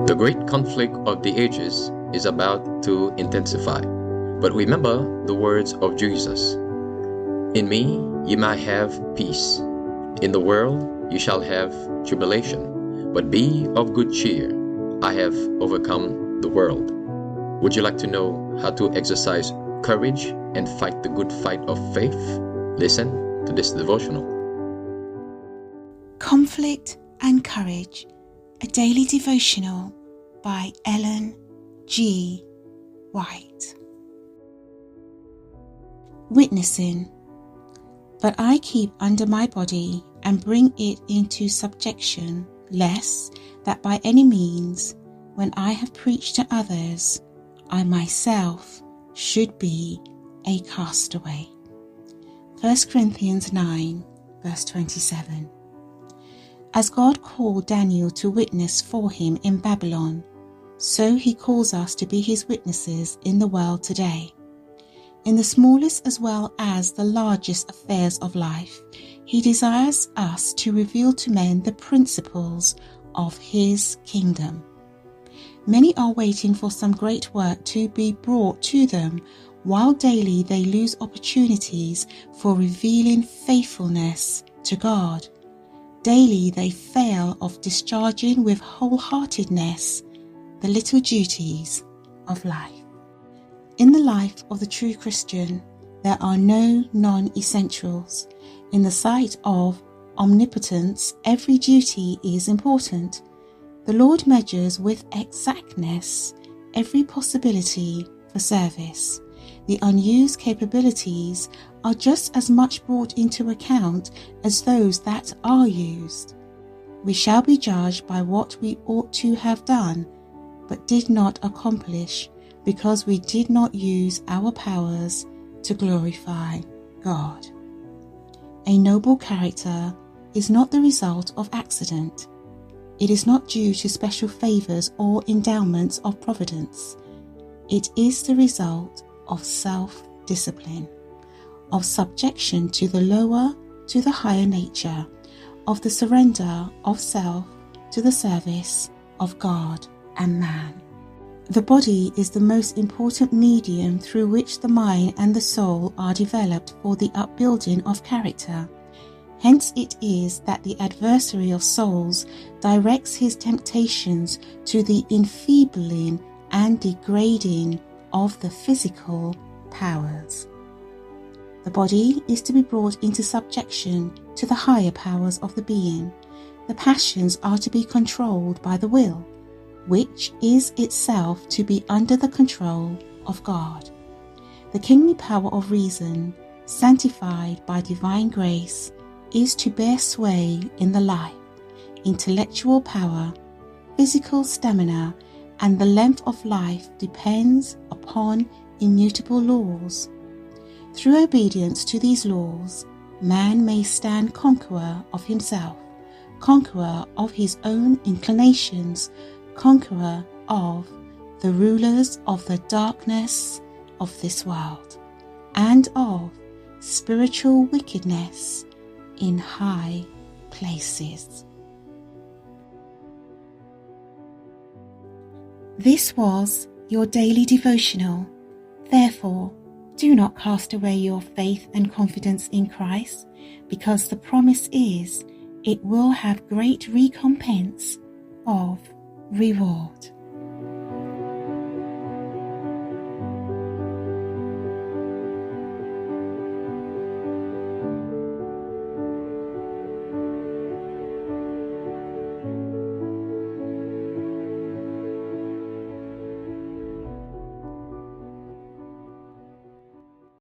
The great conflict of the ages is about to intensify. But remember the words of Jesus. In me ye might have peace. In the world you shall have tribulation. But be of good cheer. I have overcome the world. Would you like to know how to exercise courage and fight the good fight of faith? Listen to this devotional. Conflict and Courage, a daily devotional by Ellen G. White. Witnessing. But I keep under my body and bring it into subjection, lest that by any means, when I have preached to others, I myself should be a castaway. 1 Corinthians 9, verse 27. As God called Daniel to witness for him in Babylon, so he calls us to be his witnesses in the world today. In the smallest as well as the largest affairs of life, he desires us to reveal to men the principles of his kingdom. Many are waiting for some great work to be brought to them, while daily they lose opportunities for revealing faithfulness to God. Daily they fail of discharging with wholeheartedness the little duties of life. In the life of the true Christian, there are no non-essentials. In the sight of omnipotence, every duty is important. The Lord measures with exactness every possibility for service. The unused capabilities are just as much brought into account as those that are used. We shall be judged by what we ought to have done, but did not accomplish, because we did not use our powers to glorify God. A noble character is not the result of accident. It is not due to special favors or endowments of providence. It is the result of self-discipline, of subjection to the lower to the higher nature, of the surrender of self to the service of God and man. The body is the most important medium through which the mind and the soul are developed for the upbuilding of character. Hence it is that the adversary of souls directs his temptations to the enfeebling and degrading of the physical powers. The body is to be brought into subjection to the higher powers of the being. The passions are to be controlled by the will, which is itself to be under the control of God. The kingly power of reason, sanctified by divine grace, is to bear sway in the life. Intellectual power, physical stamina, and the length of life depends upon immutable laws. Through obedience to these laws, man may stand conqueror of himself, conqueror of his own inclinations, conqueror of the rulers of the darkness of this world, and of spiritual wickedness in high places. This was your daily devotional. Therefore, do not cast away your faith and confidence in Christ, because the promise is it will have great recompense of reward.